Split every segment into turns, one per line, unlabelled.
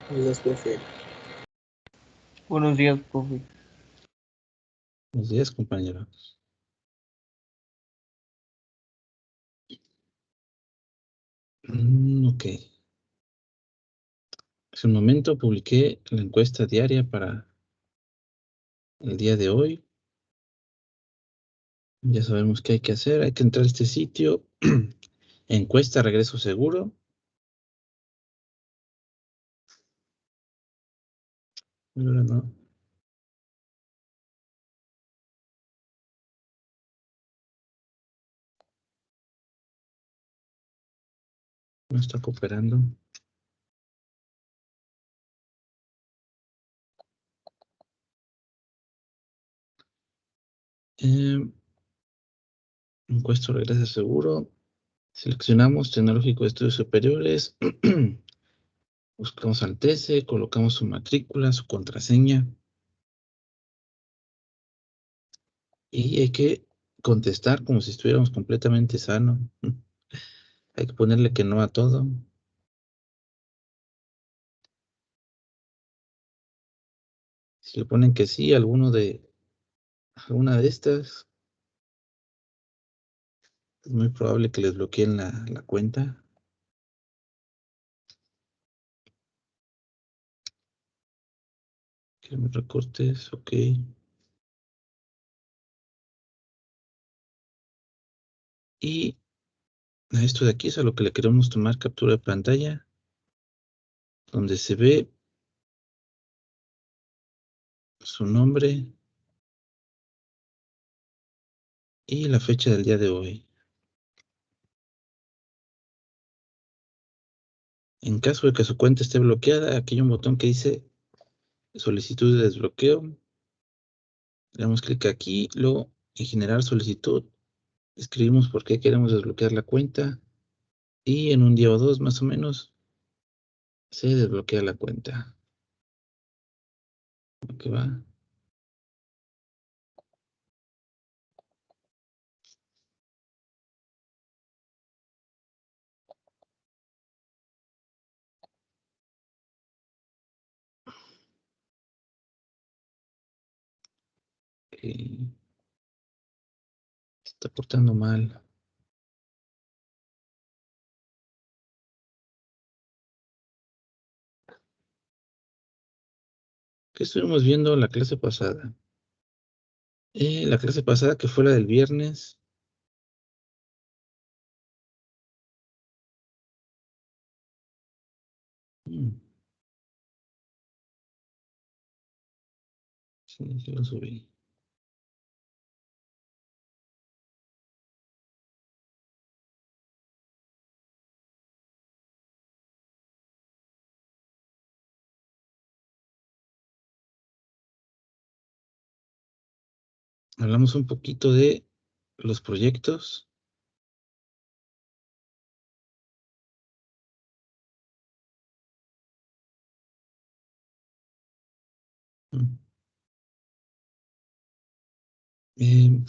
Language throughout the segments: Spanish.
Buenos días, profe.
Buenos días, profe.
Buenos días, compañeros. Ok. Hace un momento publiqué la encuesta diaria para el día de hoy. Ya sabemos qué hay que hacer. Hay que entrar a este sitio. Encuesta regreso seguro. Ahora no. No está cooperando. Encuesta regreso seguro. Seleccionamos Tecnológico de Estudios Superiores. Buscamos al TC, colocamos su matrícula, su contraseña. Y hay que contestar como si estuviéramos completamente sano. Hay que ponerle que no a todo. Si le ponen que sí a alguna de estas, es muy probable que les bloqueen la cuenta. Queremos recortes, ok. Y a esto de aquí es a lo que le queremos tomar captura de pantalla, donde se ve su nombre y la fecha del día de hoy. En caso de que su cuenta esté bloqueada, aquí hay un botón que dice solicitud de desbloqueo. Le damos clic aquí, luego en generar solicitud, escribimos por qué queremos desbloquear la cuenta y en un día o dos más o menos se desbloquea la cuenta. ¿Qué va? Se está portando mal. ¿Qué estuvimos viendo la clase pasada? La clase pasada que fue la del viernes. Mm, sí, sí lo subí. Hablamos un poquito de los proyectos. Mm. Eh,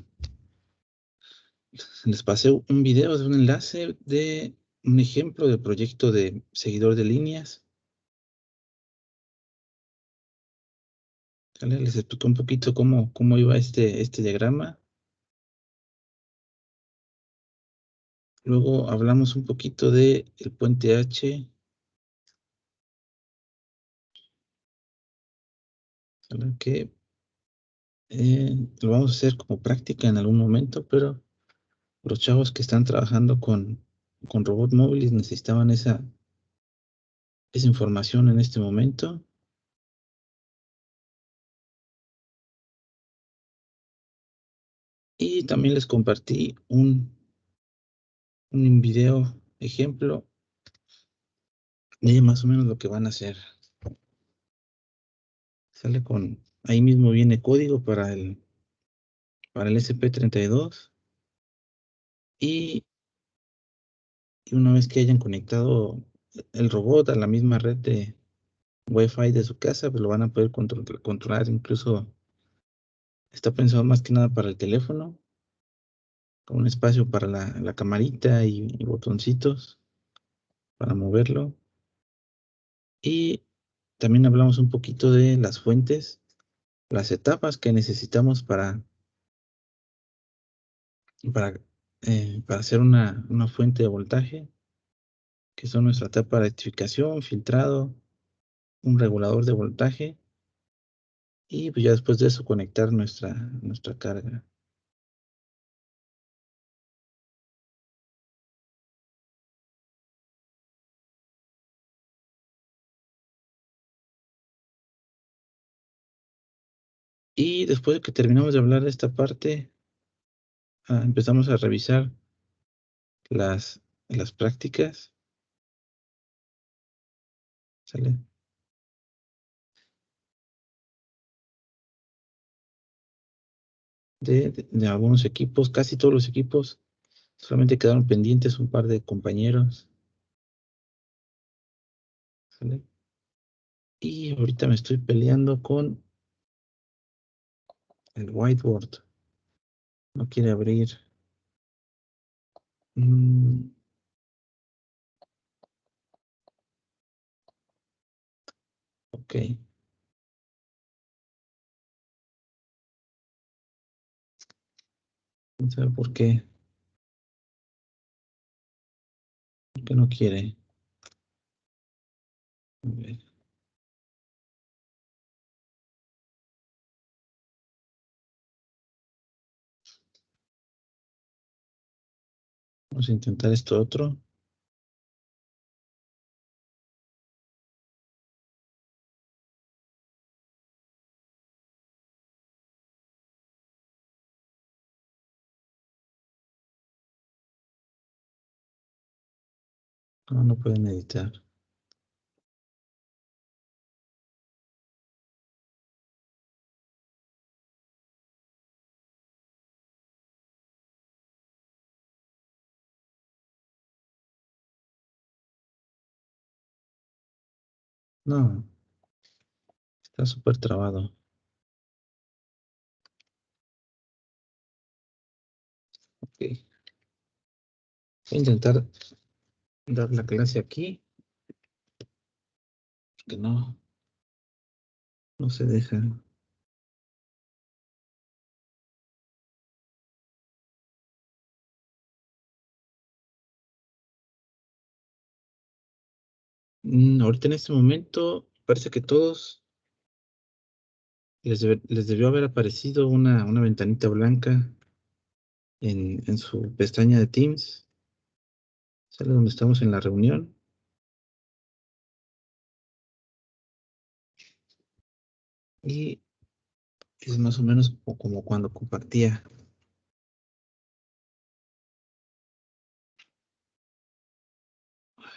Les pasé un video de un enlace de un ejemplo de proyecto de seguidor de líneas. ¿Sale? Les expliqué un poquito cómo iba este diagrama. Luego hablamos un poquito de el puente H. ¿Sale? Que lo vamos a hacer como práctica en algún momento, pero los chavos que están trabajando con robot móviles necesitaban esa información en este momento. Y también les compartí un video ejemplo de más o menos lo que van a hacer. Sale con, ahí mismo viene código para el SP32 y una vez que hayan conectado el robot a la misma red de Wi-Fi de su casa, pues lo van a poder controlar. Incluso está pensado más que nada para el teléfono, con un espacio para la camarita y botoncitos para moverlo. Y También hablamos un poquito de las fuentes, las etapas que necesitamos para, para hacer una fuente de voltaje, que son nuestra etapa de rectificación, filtrado, un regulador de voltaje y pues ya después de eso conectar nuestra carga. Y después de que terminamos de hablar de esta parte, empezamos a revisar las prácticas, ¿sale? De algunos equipos, casi todos los equipos, solamente quedaron pendientes un par de compañeros, ¿sale? Y ahorita me estoy peleando con el whiteboard, no quiere abrir. Mm, ok, no sé por qué no quiere. A ver, vamos a intentar esto otro. No, no pueden editar. No, está súper trabado. Ok, voy a intentar dar la clase aquí, que no se deja. Ahorita en este momento parece que todos les debió haber aparecido una ventanita blanca en su pestaña de Teams. Sale donde estamos en la reunión. Y es más o menos como cuando compartía.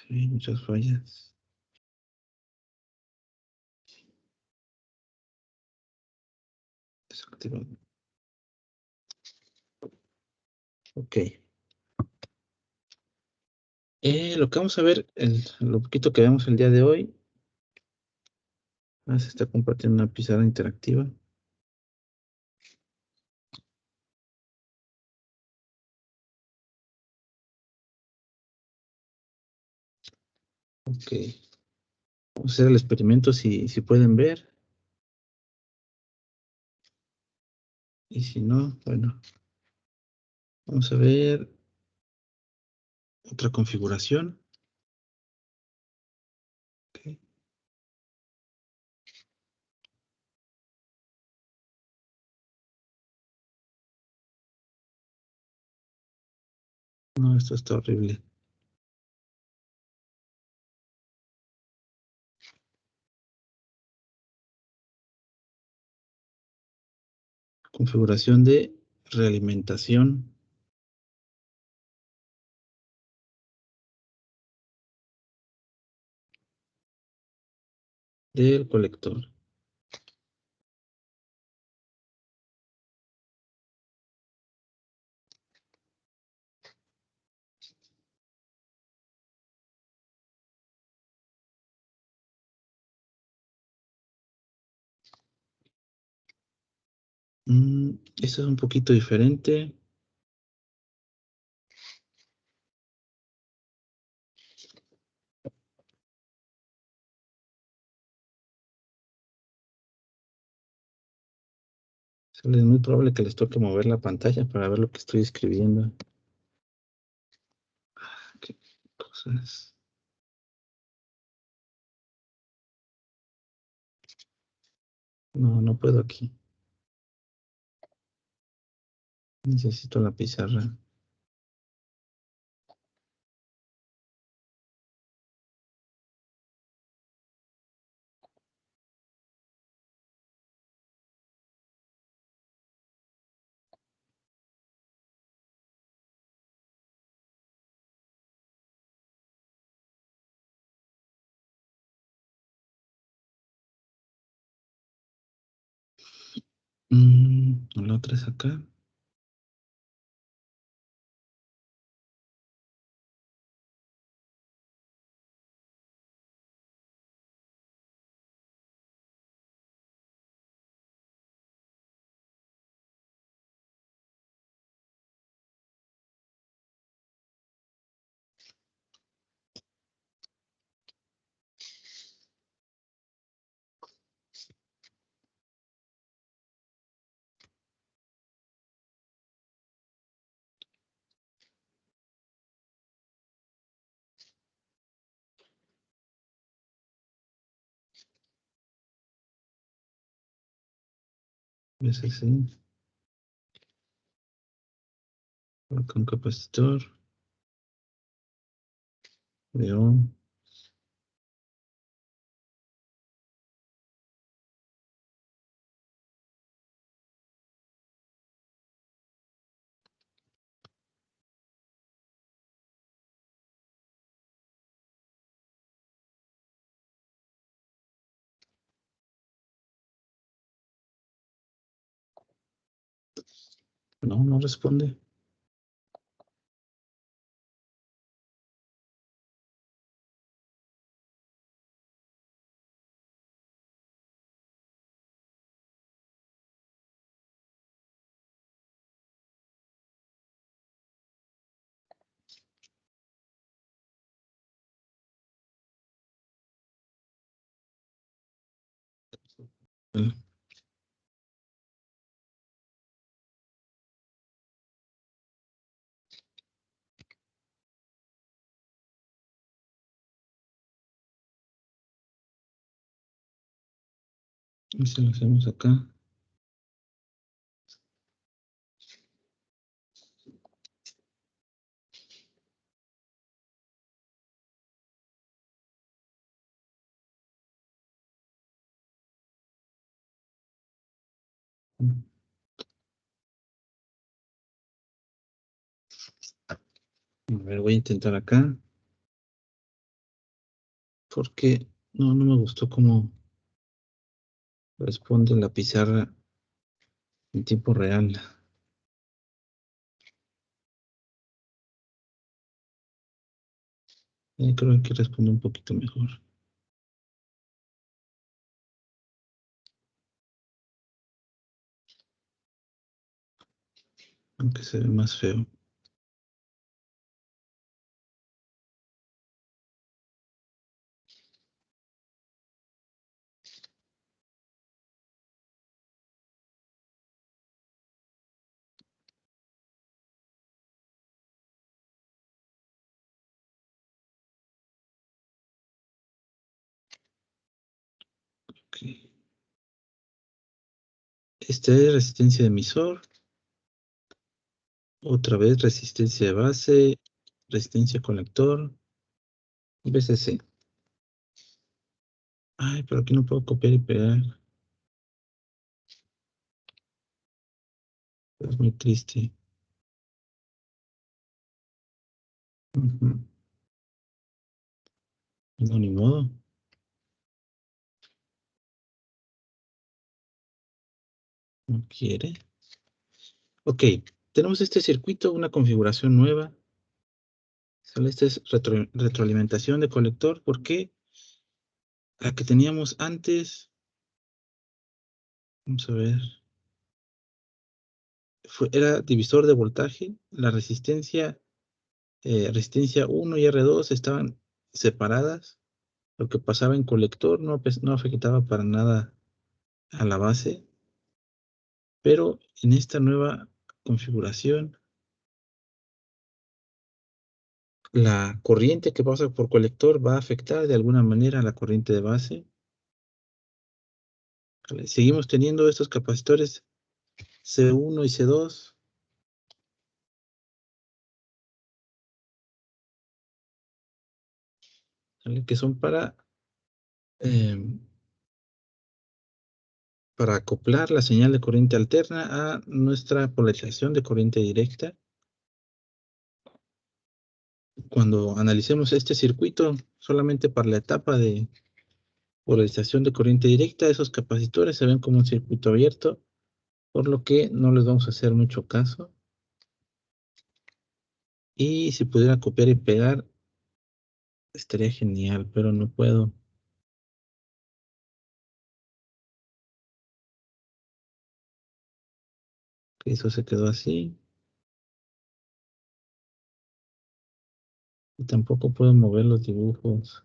Hay muchas fallas. Desactivado. Ok. Lo que vamos a ver, lo poquito que vemos el día de hoy, se está compartiendo una pizarra interactiva. Ok. Vamos a hacer el experimento si pueden ver. Y si no, bueno, vamos a ver otra configuración. Ok. No, esto está horrible. Configuración de realimentación del colector. Esto es un poquito diferente. Es muy probable que les toque mover la pantalla para ver lo que estoy escribiendo. ¿Qué cosas? No, no puedo aquí. Necesito la pizarra. La otra es acá. Es así. Con capacitor. Veo. No, no responde. Y si lo hacemos acá. A ver, voy a intentar acá. Porque no me gustó cómo responde la pizarra en tiempo real. Creo que responde un poquito mejor. Aunque se ve más feo. Ok. Esta es resistencia de emisor. Otra vez resistencia de base. Resistencia conector. VCC. Ay, pero aquí no puedo copiar y pegar. Es muy triste. Ujú. No, ni modo. No quiere. Ok. Tenemos este circuito, una configuración nueva. Sale, esta es retroalimentación de colector. ¿Por qué? La que teníamos antes. Vamos a ver. Era divisor de voltaje. La resistencia 1 y R2 estaban separadas. Lo que pasaba en colector no afectaba para nada a la base. Pero en esta nueva configuración, la corriente que pasa por colector va a afectar de alguna manera a la corriente de base. ¿Vale? Seguimos teniendo estos capacitores C1 y C2. ¿Vale? Que son para acoplar la señal de corriente alterna a nuestra polarización de corriente directa. Cuando analicemos este circuito, solamente para la etapa de polarización de corriente directa, esos capacitores se ven como un circuito abierto, por lo que no les vamos a hacer mucho caso. Y si pudiera copiar y pegar, estaría genial, pero no puedo. Eso se quedó así. Y tampoco puedo mover los dibujos.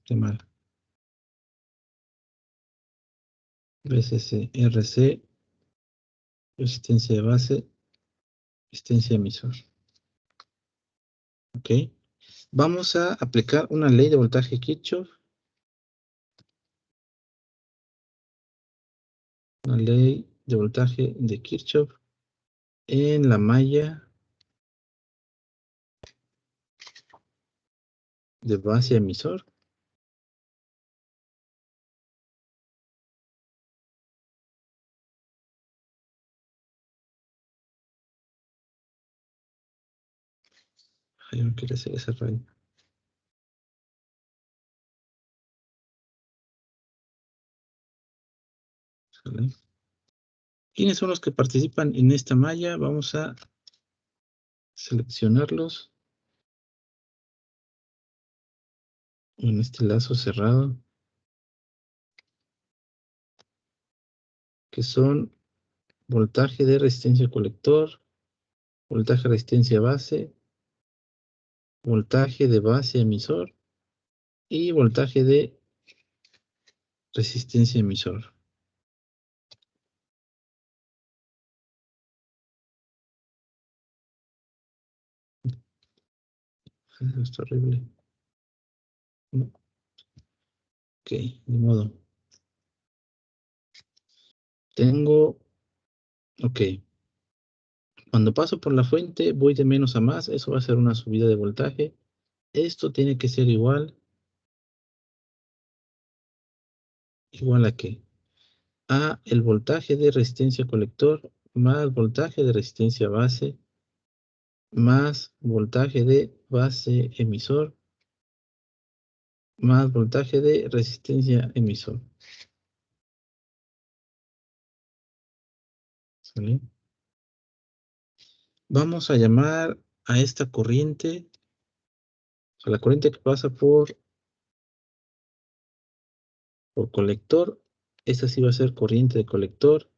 Qué mal. VCC, RC, resistencia de base, resistencia emisor. Ok. Vamos a aplicar una ley de voltaje Kirchhoff. Una ley de voltaje de Kirchhoff en la malla de base emisor. Ay, no quiero hacer esa raya. ¿Sale? ¿Quiénes son los que participan en esta malla? Vamos a seleccionarlos en este lazo cerrado, que son voltaje de resistencia colector, voltaje de resistencia base, voltaje de base emisor y voltaje de resistencia emisor. Eso está horrible. No. Ok, de modo. Tengo, ok. Cuando paso por la fuente, voy de menos a más. Eso va a ser una subida de voltaje. Esto tiene que ser igual a qué? A el voltaje de resistencia colector más voltaje de resistencia base más voltaje de base emisor más voltaje de resistencia emisor. ¿Sale? Vamos a llamar a esta corriente, a la corriente que pasa por colector. Esta sí va a ser corriente de colector.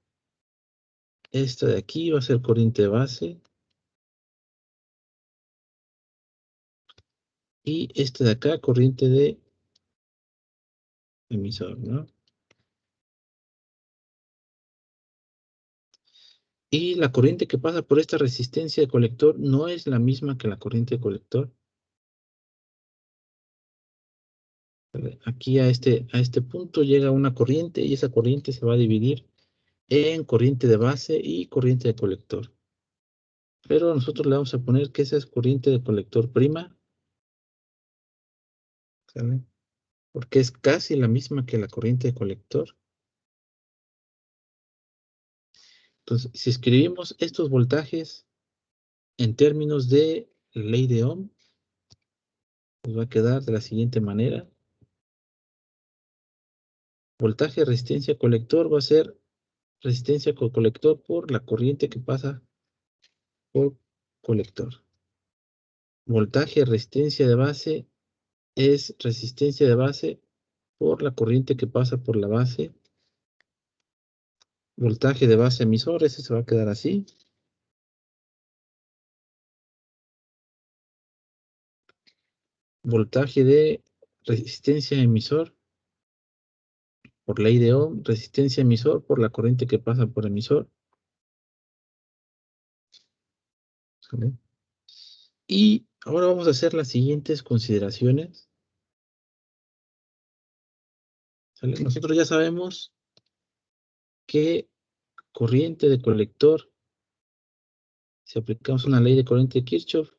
Esta de aquí va a ser corriente de base. Y esta de acá, corriente de emisor, ¿no? Y la corriente que pasa por esta resistencia de colector no es la misma que la corriente de colector. ¿Vale? Aquí a este punto llega una corriente y esa corriente se va a dividir en corriente de base y corriente de colector. Pero nosotros le vamos a poner que esa es corriente de colector prima, ¿sale? Porque es casi la misma que la corriente de colector. Entonces, si escribimos estos voltajes en términos de ley de Ohm, nos va a quedar de la siguiente manera. Voltaje de resistencia colector va a ser resistencia colector por la corriente que pasa por colector. Voltaje de resistencia de base es resistencia de base por la corriente que pasa por la base. Voltaje de base emisor, ese se va a quedar así. voltaje de resistencia emisor por ley de Ohm, resistencia emisor por la corriente que pasa por emisor. ¿Sale? Y ahora vamos a hacer las siguientes consideraciones. ¿Sale? Nosotros ya sabemos que corriente de colector, si aplicamos una ley de corriente de Kirchhoff,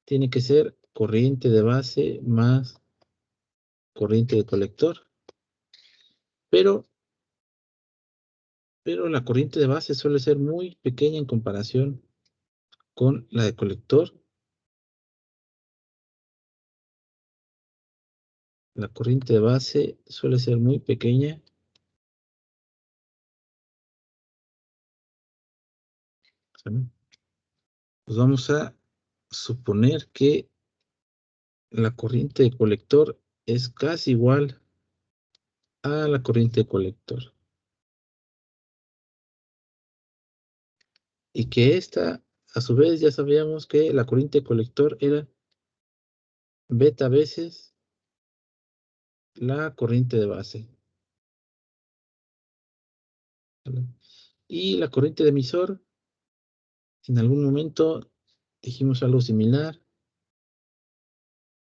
tiene que ser corriente de base más corriente de colector. Pero la corriente de base suele ser muy pequeña en comparación con la de colector. La corriente de base suele ser muy pequeña. ¿Sale? Pues vamos a suponer que la corriente de colector es casi igual a la corriente de colector. Y que esta, a su vez, ya sabíamos que la corriente de colector era beta veces la corriente de base. ¿Vale? Y la corriente de emisor, en algún momento dijimos algo similar.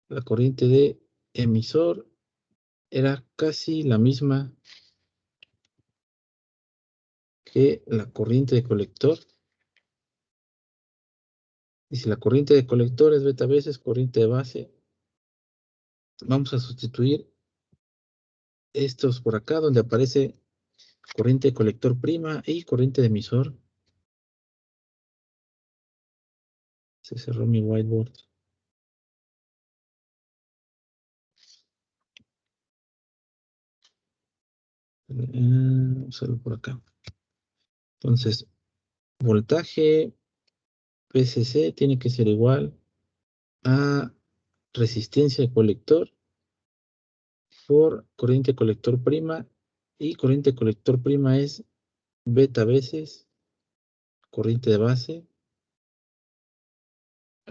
La corriente de emisor era casi la misma que la corriente de colector. Y si la corriente de colector es beta veces corriente de base, vamos a sustituir estos por acá, donde aparece corriente de colector prima y corriente de emisor. Se cerró mi whiteboard. Vamos a verlo por acá. Entonces, voltaje PCC tiene que ser igual a resistencia de colector por corriente de colector prima, y corriente de colector prima es beta veces corriente de base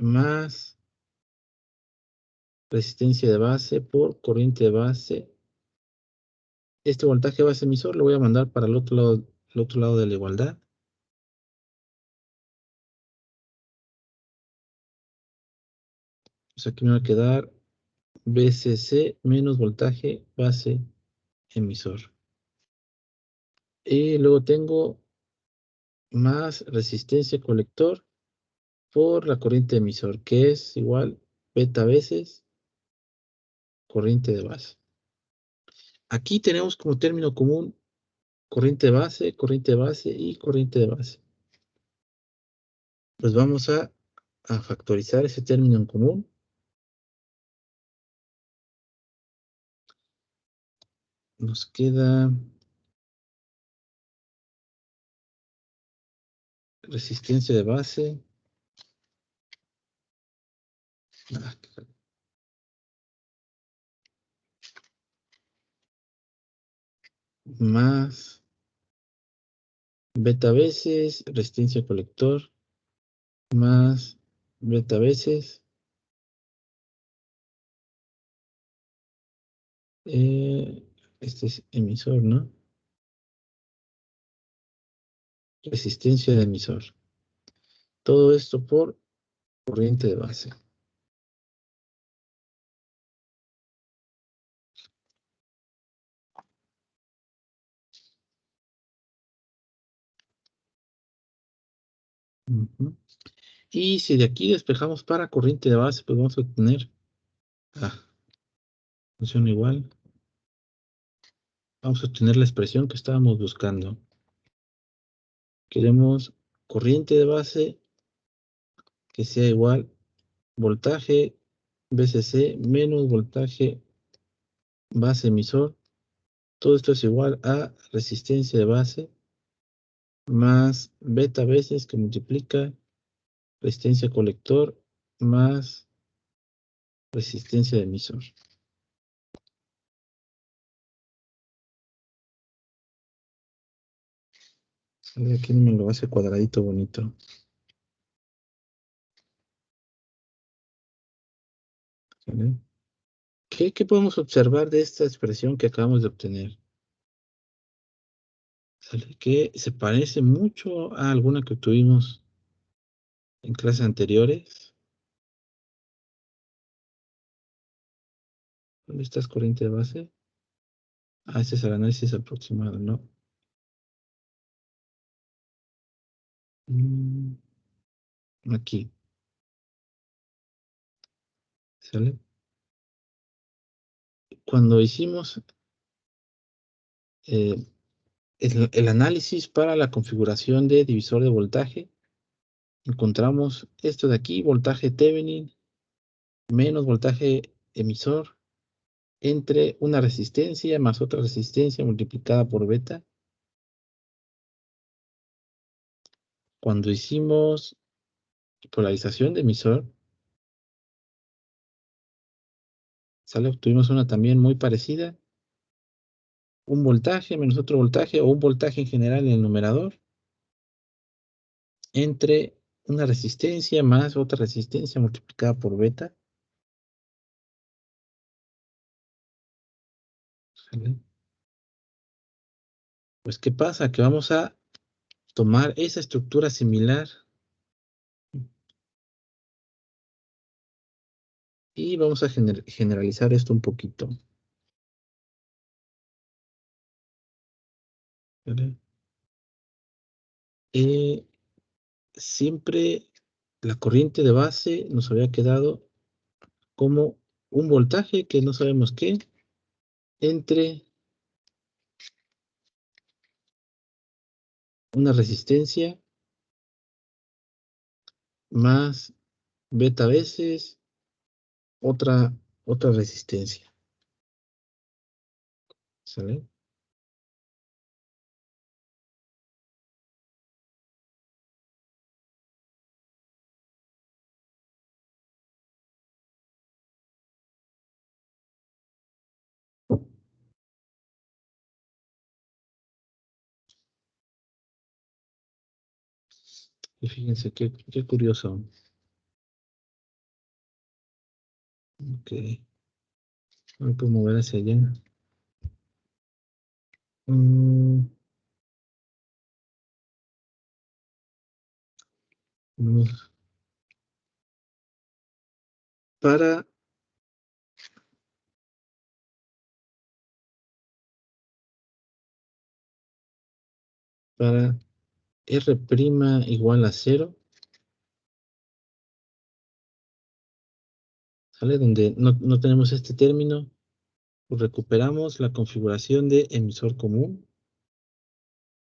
más resistencia de base por corriente de base. Este voltaje base emisor lo voy a mandar para el otro lado de la igualdad. O sea, aquí me va a quedar VCC menos voltaje base emisor. Y luego tengo más resistencia colector por la corriente emisor, que es igual beta veces corriente de base. Aquí tenemos como término común corriente de base y corriente de base. Pues vamos a factorizar ese término en común. Nos queda resistencia de base. Ah, más beta veces resistencia colector más beta veces este es emisor, ¿no? Resistencia de emisor. Todo esto por corriente de base. Ujú. Y si de aquí despejamos para corriente de base, pues vamos a obtener función igual. Vamos a obtener la expresión que estábamos buscando. Queremos corriente de base que sea igual voltaje VCC menos voltaje base emisor. Todo esto es igual a resistencia de base más beta veces que multiplica resistencia colector más resistencia de emisor. Sale aquí, me lo hace cuadradito bonito. ¿Sale? ¿Qué podemos observar de esta expresión que acabamos de obtener? ¿Sale? Que se parece mucho a alguna que obtuvimos en clases anteriores. ¿Dónde estás, corriente de base? Ah, este es el análisis aproximado, ¿no? Mm, Aquí, ¿sale? Cuando hicimos eh, el análisis para la configuración de divisor de voltaje, encontramos esto de aquí, voltaje Thevenin menos voltaje emisor entre una resistencia más otra resistencia multiplicada por beta. Cuando hicimos polarización de emisor, ¿sale? Obtuvimos una también muy parecida, un voltaje menos otro voltaje o un voltaje en general en el numerador entre una resistencia más otra resistencia multiplicada por beta. ¿Sale? Pues, ¿qué pasa? Que vamos a tomar esa estructura similar y vamos a generalizar esto un poquito. ¿Vale? Eh, Siempre la corriente de base nos había quedado como un voltaje que no sabemos qué entre una resistencia más beta veces otra, otra resistencia. ¿Sale? Y fíjense qué curioso. Ok, me puedo mover hacia allá. Mm, vamos para, para R' igual a cero, ¿sale? Donde no tenemos este término, pues recuperamos la configuración de emisor común.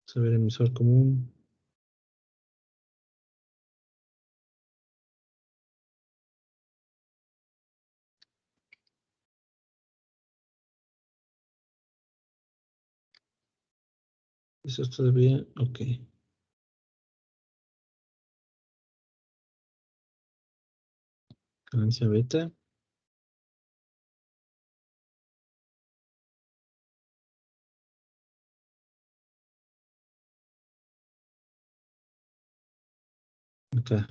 Vamos a ver emisor común. Eso es todavía, ok. Ganancia beta. Acá.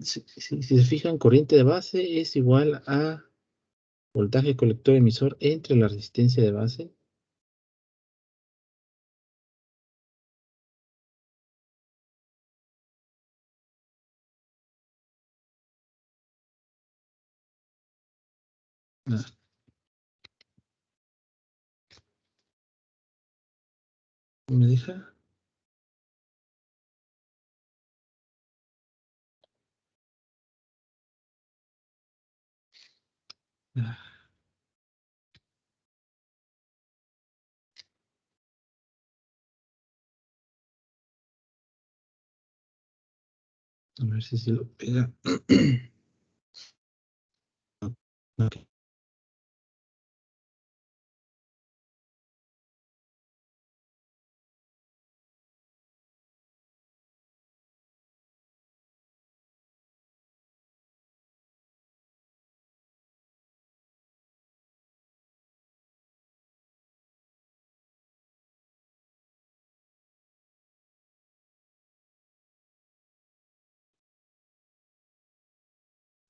Si se fijan, corriente de base es igual a voltaje colector emisor entre la resistencia de base. Ah, ¿me deja? Ah, a ver si lo pega. Ok,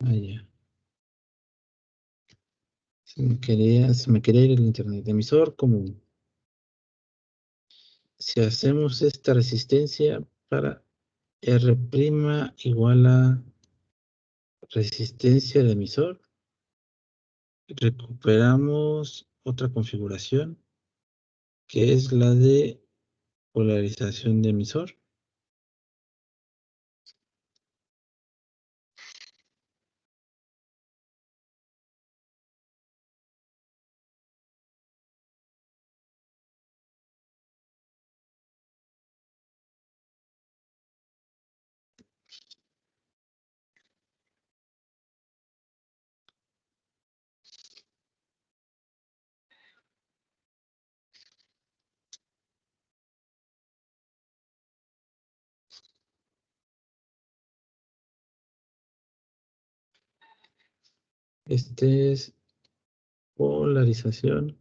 ah, ya. Se me quería ir el internet. Emisor común. Si hacemos esta resistencia para R' igual a resistencia del emisor, recuperamos otra configuración que es la de polarización de emisor. Este es polarización.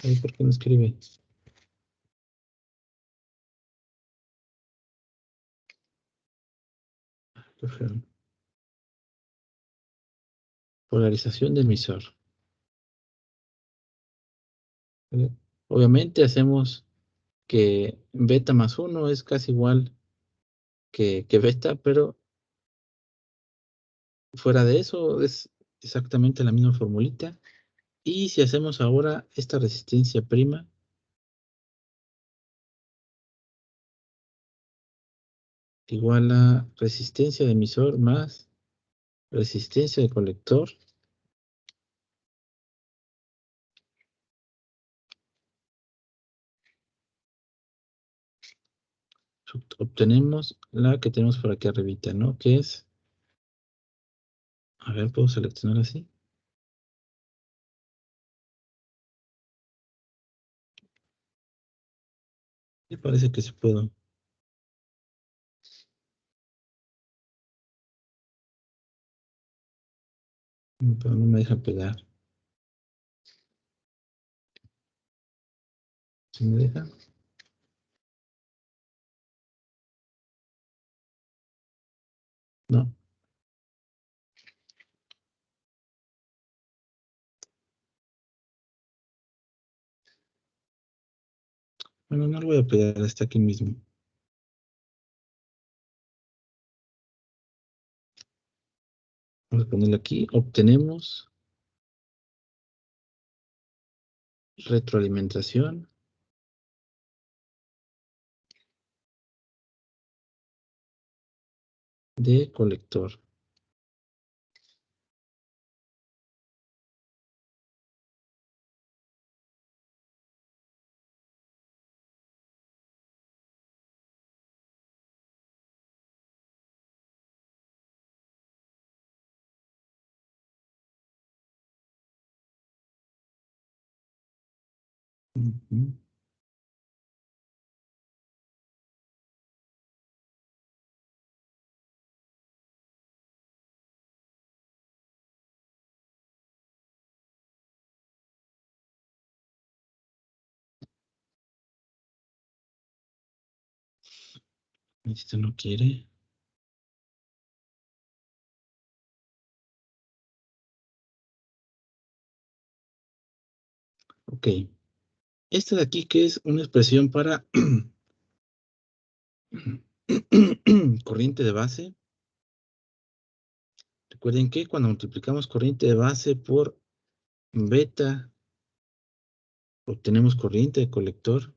Ay, ¿por qué no escribe? Qué feo. Polarización de emisor. ¿Vale? Obviamente hacemos que beta más 1 es casi igual que beta, pero fuera de eso es exactamente la misma formulita. Y si hacemos ahora esta resistencia prima, igual a resistencia de emisor más resistencia de colector, obtenemos la que tenemos por aquí arribita, ¿no? Que es, a ver, ¿puedo seleccionar así? Me parece que sí puedo, pero no me deja pegar. ¿Sí me deja? No. Bueno, no lo voy a pegar hasta aquí mismo. Vamos a ponerle aquí. Obtenemos retroalimentación de colector. Ujú. Esto no quiere. Ok. Esta de aquí que es una expresión para corriente de base. Recuerden que cuando multiplicamos corriente de base por beta, obtenemos corriente de colector.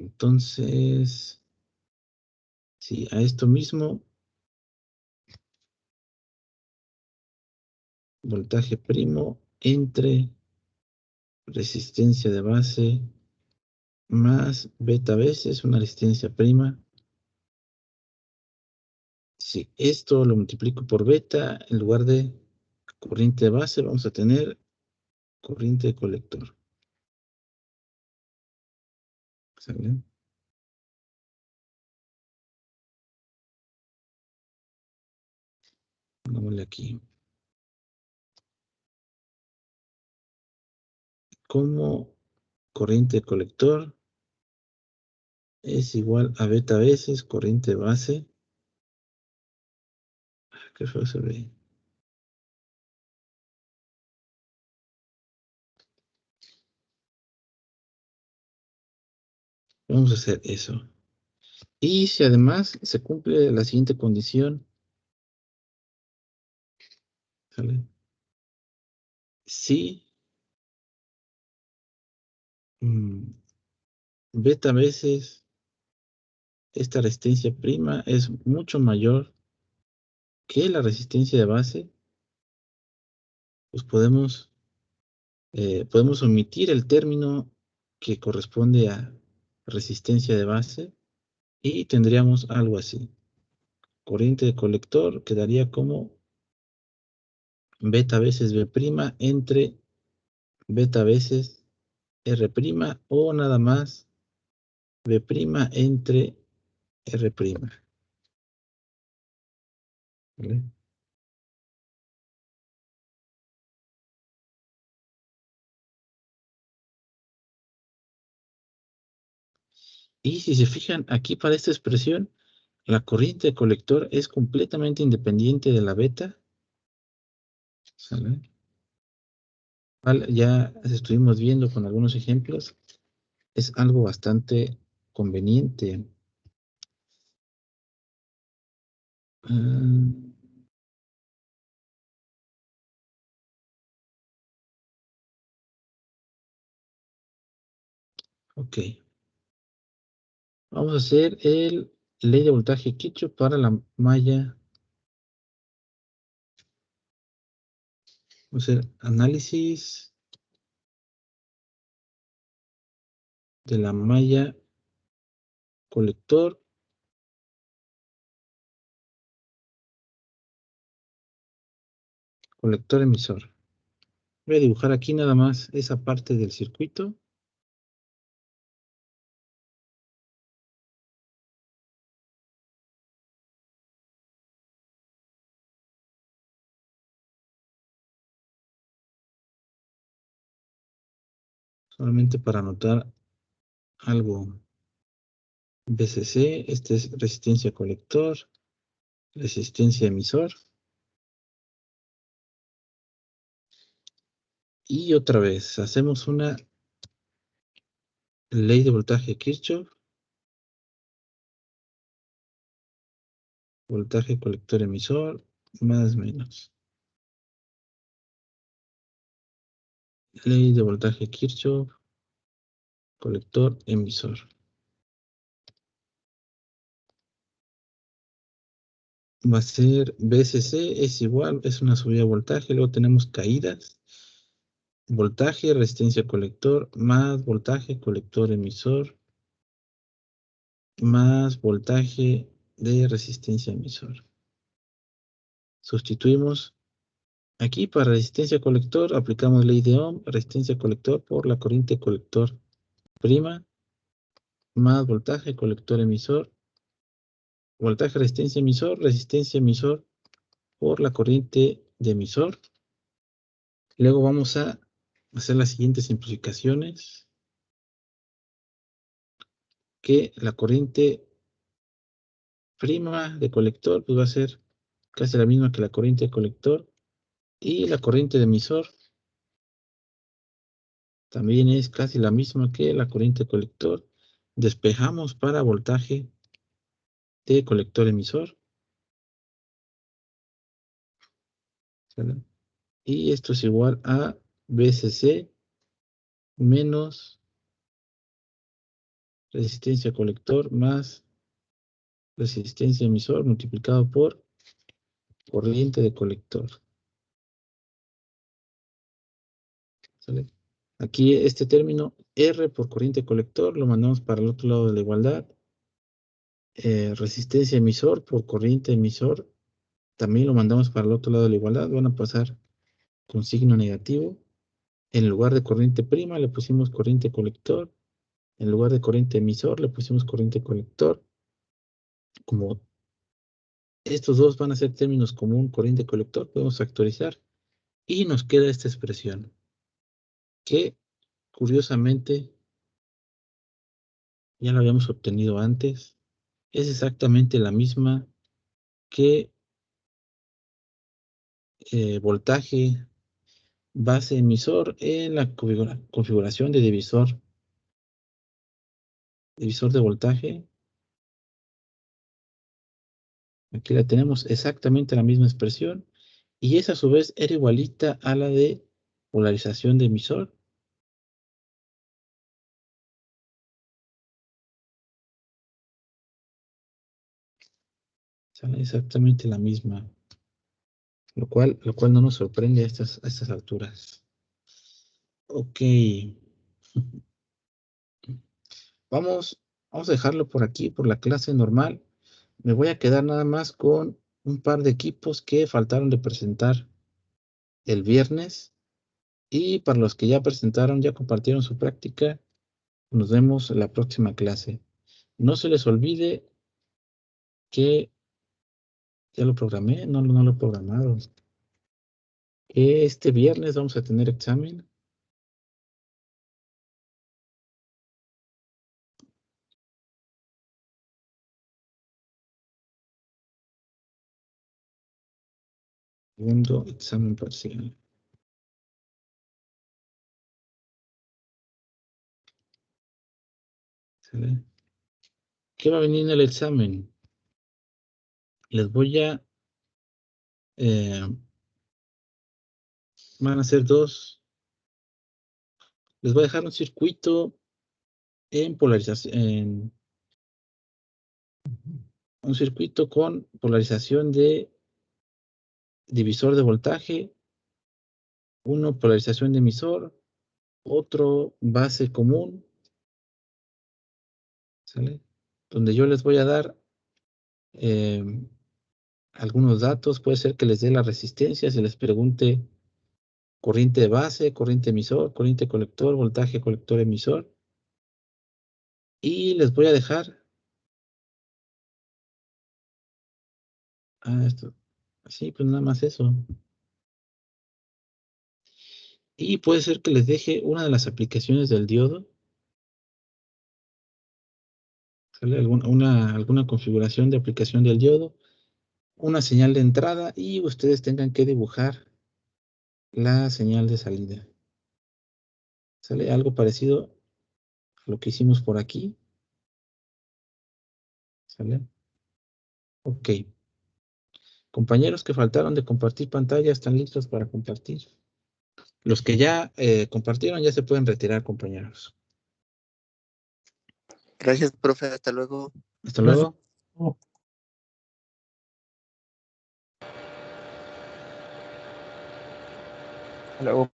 Entonces, sí, a esto mismo, voltaje primo entre resistencia de base más beta veces una resistencia prima. Si esto lo multiplico por beta, en lugar de corriente de base, vamos a tener corriente de colector. ¿Sale? Pongámosle aquí. como corriente de colector es igual a beta veces corriente de base. ¿Qué fue eso de ahí? Vamos a hacer eso. Y si además se cumple la siguiente condición, ¿sale? Si beta veces esta resistencia prima es mucho mayor que la resistencia de base, pues podemos omitir el término que corresponde a resistencia de base y tendríamos algo así. Corriente de colector quedaría como beta veces B' entre beta veces R' o nada más B' entre R'. ¿Vale? Y si se fijan aquí para esta expresión, la corriente de colector es completamente independiente de la beta. ¿Sale? Vale, ya estuvimos viendo con algunos ejemplos. Es algo bastante conveniente. Ah, ok. Vamos a hacer el ley de voltaje Kirchhoff para la malla. Vamos a hacer análisis de la malla colector, colector emisor. Voy a dibujar aquí nada más esa parte del circuito. Solamente para anotar algo. VCC, este es resistencia colector, resistencia emisor. Y otra vez, hacemos una ley de voltaje Kirchhoff, voltaje colector emisor, más menos. Ley de voltaje Kirchhoff, colector emisor. Va a ser VCC, es igual, es una subida de voltaje, luego tenemos caídas. Voltaje, resistencia colector, más voltaje colector emisor, más voltaje de resistencia emisor. Sustituimos aquí para resistencia colector, aplicamos ley de Ohm, resistencia colector por la corriente colector prima, más voltaje colector emisor, voltaje resistencia emisor por la corriente de emisor. Luego vamos a hacer las siguientes simplificaciones, que la corriente prima de colector pues va a ser casi la misma que la corriente de colector, y la corriente de emisor también es casi la misma que la corriente de colector. Despejamos para voltaje de colector emisor, ¿sale? Y esto es igual a VCC menos resistencia colector más resistencia emisor multiplicado por corriente de colector, ¿sale? Aquí este término R por corriente colector lo mandamos para el otro lado de la igualdad. Resistencia emisor por corriente emisor también lo mandamos para el otro lado de la igualdad. Van a pasar con signo negativo. En lugar de corriente prima le pusimos corriente colector. En lugar de corriente emisor le pusimos corriente colector. Como estos dos van a ser términos común, corriente colector, podemos factorizar y nos queda esta expresión que curiosamente, ya la habíamos obtenido antes. Es exactamente la misma que voltaje base emisor en la configuración de divisor de voltaje. Aquí la tenemos exactamente la misma expresión y esa a su vez era igualita a la de polarización de emisor. Sale exactamente la misma, lo cual no nos sorprende a estas alturas. Ok, vamos a dejarlo por aquí, por la clase normal. Me voy a quedar nada más con un par de equipos que faltaron de presentar el viernes. Y para los que ya presentaron, ya compartieron su práctica, nos vemos en la próxima clase. No se les olvide que ya lo programé, no lo he programado. Que este viernes vamos a tener examen. Segundo examen parcial. ¿Sale? ¿Qué va a venir en el examen? Les voy a... van a ser dos. Les voy a dejar un circuito en polarización, un circuito con polarización de divisor de voltaje, uno polarización de emisor, otro base común, ¿sale? Donde yo les voy a dar eh, algunos datos, puede ser que les dé la resistencia, se les pregunte corriente de base, corriente emisor, corriente colector, voltaje colector emisor, y les voy a dejar esto, sí, pues nada más eso. Y puede ser que les deje una de las aplicaciones del diodo, ¿sale? Alguna configuración de aplicación del diodo, una señal de entrada y ustedes tengan que dibujar la señal de salida. ¿Sale? Algo parecido a lo que hicimos por aquí. ¿Sale? Ok. Compañeros que faltaron de compartir pantalla, ¿están listos para compartir? Los que ya compartieron ya se pueden retirar, compañeros.
Gracias, profe. Hasta luego.
Hasta luego.
Hello.